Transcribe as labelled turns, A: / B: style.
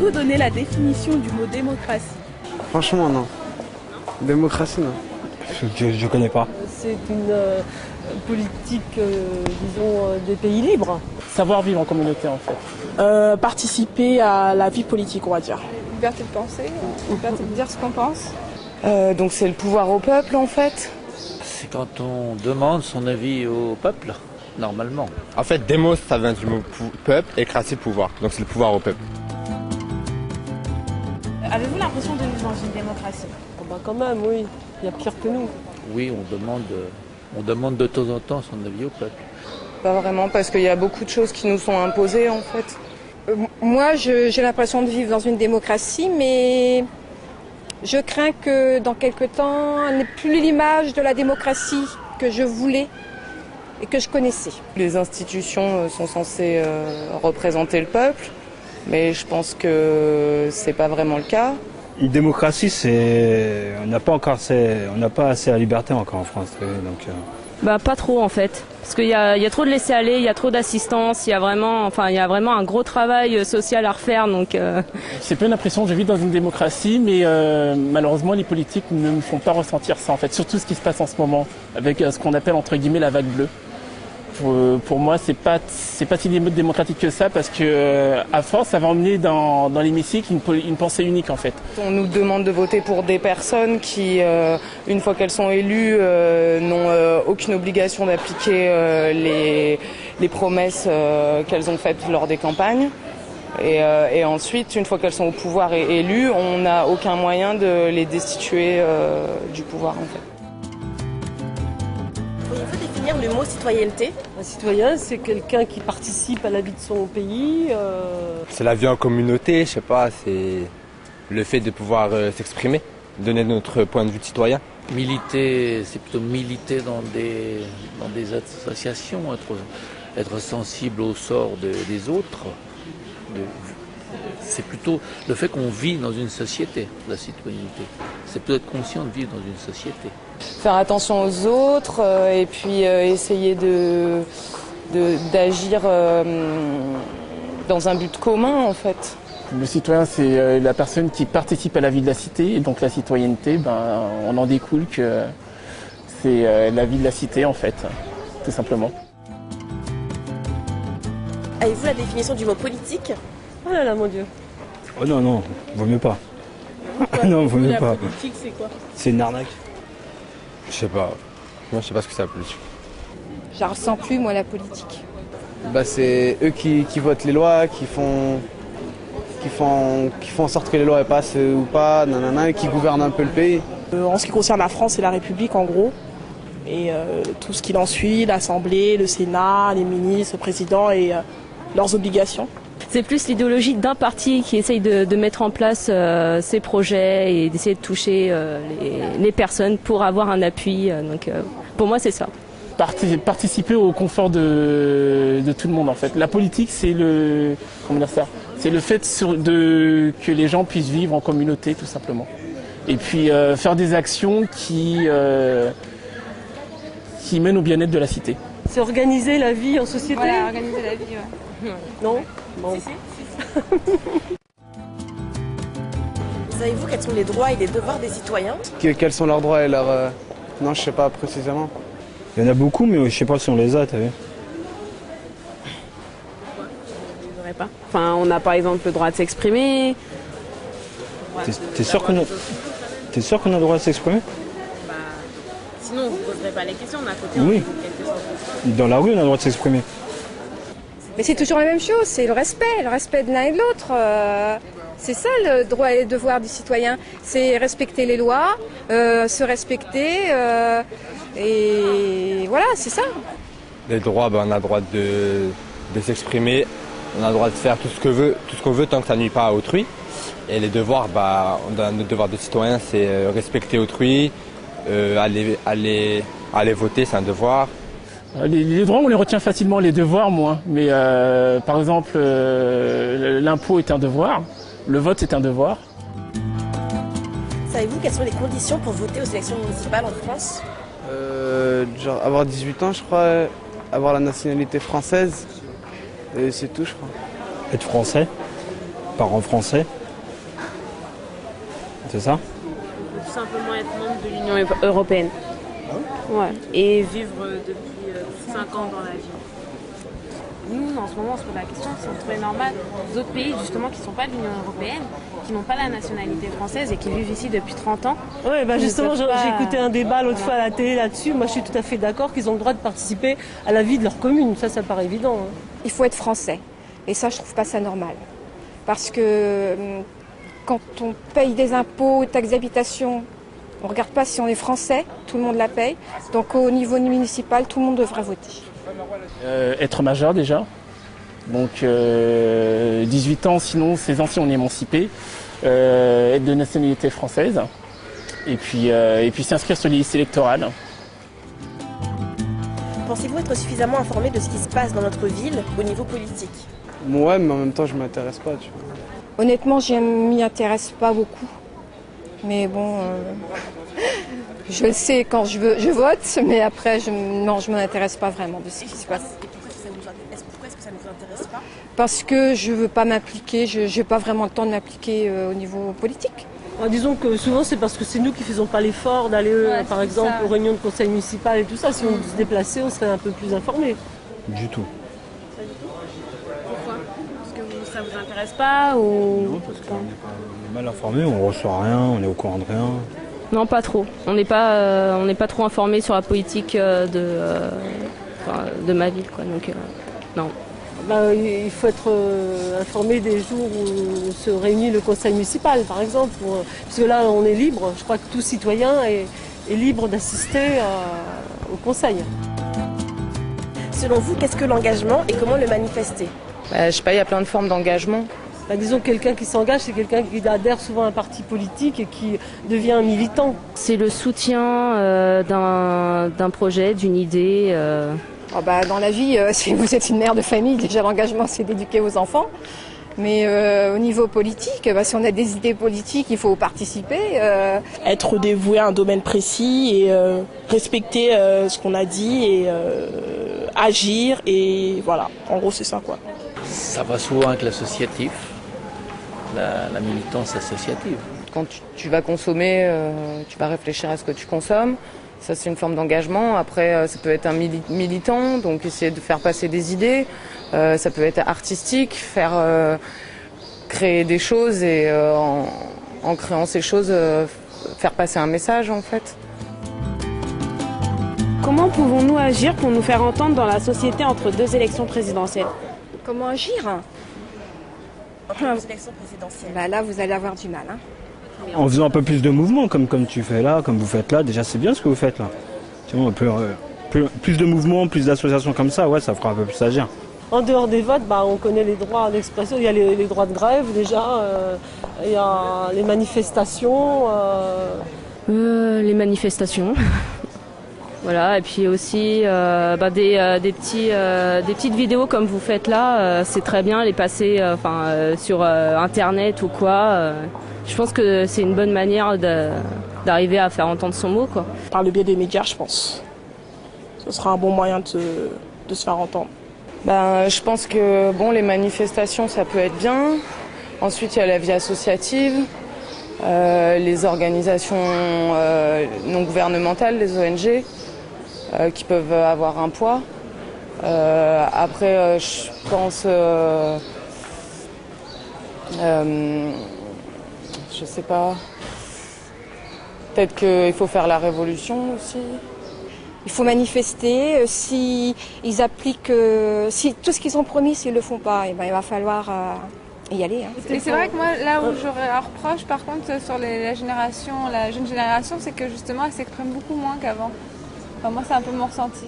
A: Pouvez-vous donner la définition du mot démocratie?
B: Franchement, non. Démocratie, non.
C: Je connais pas.
D: C'est une politique, disons, des pays libres.
E: Savoir vivre en communauté en fait.
A: Participer à la vie politique, on va dire.
F: Liberté de penser, liberté de dire ce qu'on pense.
G: Donc c'est le pouvoir au peuple en fait.
H: C'est quand on demande son avis au peuple, normalement.
I: En fait, démos, ça vient du mot peuple et cratie, pouvoir. Donc c'est le pouvoir au peuple.
J: Avez-vous l'impression de vivre dans une démocratie?
D: Oh ben quand même, oui. Il y a pire que nous.
H: Oui, on demande de temps en temps son avis au peuple.
G: Pas vraiment, parce qu'il y a beaucoup de choses qui nous sont imposées en fait.
F: Moi, j'ai l'impression de vivre dans une démocratie, mais je crains que dans quelque temps, elle n'ait plus l'image de la démocratie que je voulais et que je connaissais.
G: Les institutions sont censées représenter le peuple, mais je pense que c'est pas vraiment le cas.
C: Une démocratie, on n'a pas assez la liberté encore en France. Donc,
K: pas trop en fait, parce qu'il y a trop de laisser-aller, il y a trop d'assistance, il y a vraiment un gros travail social à refaire. Donc,
E: C'est pas une impression que je vis dans une démocratie, mais malheureusement les politiques ne me font pas ressentir ça en fait, surtout ce qui se passe en ce moment, avec ce qu'on appelle entre guillemets la vague bleue. Pour moi, c'est pas si démocratique que ça, parce que à force, ça va emmener dans l'hémicycle une pensée unique en fait.
G: On nous demande de voter pour des personnes qui, une fois qu'elles sont élues, n'ont aucune obligation d'appliquer les promesses qu'elles ont faites lors des campagnes. Et ensuite, une fois qu'elles sont au pouvoir et élues, on n'a aucun moyen de les destituer du pouvoir en fait.
J: Pourriez-vous définir le mot citoyenneté?
D: Un citoyen, c'est quelqu'un qui participe à la vie de son pays.
I: C'est la vie en communauté, je sais pas, c'est le fait de pouvoir s'exprimer, donner notre point de vue de citoyen.
H: Militer, c'est plutôt militer dans des associations, être sensible au sort des autres. C'est plutôt le fait qu'on vit dans une société, la citoyenneté. C'est plutôt être conscient de vivre dans une société.
G: Faire attention aux autres et puis essayer d'agir dans un but commun en fait.
E: Le citoyen, c'est la personne qui participe à la vie de la cité, et donc la citoyenneté, on en découle que c'est la vie de la cité en fait, tout simplement.
J: Avez-vous la définition du mot politique?
D: Oh là là, mon Dieu.
C: oh non, vaut mieux pas. Non, vaut mieux pas.
A: La politique, c'est quoi?
C: C'est une arnaque.
I: Je sais pas. Moi, je sais pas ce que c'est la politique.
F: Je la ressens plus, moi, la politique.
B: C'est eux qui votent les lois, qui font en sorte que les lois passent ou pas, et qui gouvernent un peu le pays.
A: En ce qui concerne la France, c'est la République en gros. Et tout ce qui en suit, l'Assemblée, le Sénat, les ministres, le président et leurs obligations.
K: c'est plus l'idéologie d'un parti qui essaye de mettre en place ses projets et d'essayer de toucher les personnes pour avoir un appui. Donc pour moi, c'est ça.
E: Participer au confort de tout le monde en fait. La politique, c'est le fait que les gens puissent vivre en communauté tout simplement. Et puis faire des actions qui mènent au bien-être de la cité.
D: C'est organiser la vie en société.
F: Voilà, organiser la vie, ouais.
D: Non bon.
J: Si. Savez-vous quels sont les droits et les devoirs des citoyens?
B: Quels sont leurs droits et leurs... Non, je sais pas précisément.
C: Il y en a beaucoup, mais je sais pas si on les a, t'as vu.
K: Je n'aurais pas. Enfin, on a par exemple le droit de s'exprimer.
C: T'es sûr qu'on a... T'es sûr qu'on a le droit de s'exprimer?
J: Sinon, on ne vous poserait pas les questions. D'un côté,
C: oui. Dans la rue, on a le droit de s'exprimer.
F: Mais c'est toujours la même chose, c'est le respect de l'un et de l'autre. C'est ça le droit et le devoir du citoyen, c'est respecter les lois, se respecter, et voilà, c'est ça.
I: Les droits, on a le droit de s'exprimer, on a le droit de faire tout ce qu'on veut tant que ça ne nuit pas à autrui. Et les devoirs, notre devoir de citoyen, c'est respecter autrui, aller voter, c'est un devoir.
E: Les droits, on les retient facilement, les devoirs moins. Mais par exemple, l'impôt est un devoir, le vote est un devoir.
J: Savez-vous quelles sont les conditions pour voter aux élections municipales en France?
B: Genre avoir 18 ans, je crois, avoir la nationalité française, et c'est tout, je crois.
C: Être français, parents français. C'est ça?
L: Tout simplement être membre de l'Union européenne. Ouais. Et vivre depuis 5 ans dans la vie. Nous, en ce moment, on se pose la question si on trouvait normal d'autres pays, justement, qui ne sont pas de l'Union européenne, qui n'ont pas la nationalité française et qui vivent ici depuis 30 ans.
D: Oui, bah justement, j'ai écouté un débat l'autre fois
L: Voilà.
D: à la télé là-dessus. Moi, je suis tout à fait d'accord qu'ils ont le droit de participer à la vie de leur commune. Ça paraît évident. Hein.
F: Il faut être français. Et ça, je trouve pas ça normal. Parce que quand on paye des impôts, taxes d'habitation, on ne regarde pas si on est français, tout le monde la paye. Donc au niveau municipal, tout le monde devrait voter.
E: Être majeur déjà. Donc 18 ans, sinon 16 ans si on est émancipé. Être de nationalité française. Et puis s'inscrire sur les listes électorales.
J: Pensez-vous être suffisamment informé de ce qui se passe dans notre ville au niveau politique?
B: Ouais, mais en même temps, je m'intéresse pas, tu vois.
F: Honnêtement, je m'y intéresse pas beaucoup. Mais bon, je le sais quand je vote, mais après, non, je ne m'intéresse pas vraiment de ce qui se passe.
J: Et pourquoi est-ce que ça ne vous intéresse pas?
F: Parce que je ne veux pas m'impliquer, je n'ai pas vraiment le temps de m'impliquer au niveau politique.
D: Alors, disons que souvent, c'est parce que c'est nous qui ne faisons pas l'effort d'aller, par exemple, aux réunions de conseil municipal et tout ça. Si on se déplaçait, on serait un peu plus informés.
C: Du tout.
L: Pourquoi? Parce que ça vous intéresse pas ou...
C: Non, parce qu'on est mal informé, on reçoit rien, on est au courant de rien.
K: Non, pas trop. On n'est pas trop informé sur la politique de ma ville, quoi. Donc non.
D: Bah, il faut être informé des jours où se réunit le conseil municipal, par exemple. Parce que là, on est libre. Je crois que tout citoyen est libre d'assister au conseil.
J: Selon vous, qu'est-ce que l'engagement et comment le manifester?
G: Je sais pas, il y a plein de formes d'engagement.
D: Bah, disons que quelqu'un qui s'engage, c'est quelqu'un qui adhère souvent à un parti politique et qui devient un militant.
K: C'est le soutien d'un projet, d'une idée.
F: Oh bah, dans la vie, si vous êtes une mère de famille, déjà l'engagement c'est d'éduquer vos enfants. Mais au niveau politique, si on a des idées politiques, il faut participer.
A: Être dévoué à un domaine précis et respecter ce qu'on a dit et agir. Et voilà, en gros c'est ça quoi.
H: Ça va souvent avec l'associatif, la militance associative.
G: Quand tu vas consommer, tu vas réfléchir à ce que tu consommes. Ça, c'est une forme d'engagement. Après, ça peut être un militant, donc essayer de faire passer des idées. Ça peut être artistique, créer des choses et en créant ces choses, faire passer un message, en fait.
L: Comment pouvons-nous agir pour nous faire entendre dans la société entre deux élections présidentielles?
F: Comment agir?
J: Entre les élections présidentielles.
F: Bah là, vous allez avoir du mal. Hein.
C: En faisant un peu plus de mouvements, comme tu fais là, comme vous faites là, déjà c'est bien ce que vous faites là. Tu vois, plus de mouvements, plus d'associations comme ça, ouais, ça fera un peu plus agir.
D: En dehors des votes, on connaît les droits d'expression. Il y a les droits de grève déjà, il y a les manifestations.
K: Les manifestations. Voilà, et puis aussi des petites vidéos comme vous faites là, c'est très bien les passer sur internet ou quoi. Je pense que c'est une bonne manière d'arriver à faire entendre son mot, quoi.
A: Par le biais des médias, je pense. Ce sera un bon moyen de se faire entendre.
G: Je pense que les manifestations, ça peut être bien. Ensuite, il y a la vie associative, les organisations non gouvernementales, les ONG, qui peuvent avoir un poids. Après, je pense... je sais pas. Peut-être qu'il faut faire la révolution aussi.
F: Il faut manifester. Si ils appliquent, si tout ce qu'ils ont promis, s'ils le font pas, il va falloir y aller. Hein.
M: Et c'est vrai que moi, là où j'aurais un reproche, par contre, sur la jeune génération, c'est que justement, elle s'exprime beaucoup moins qu'avant. Enfin, moi, c'est un peu mon ressenti.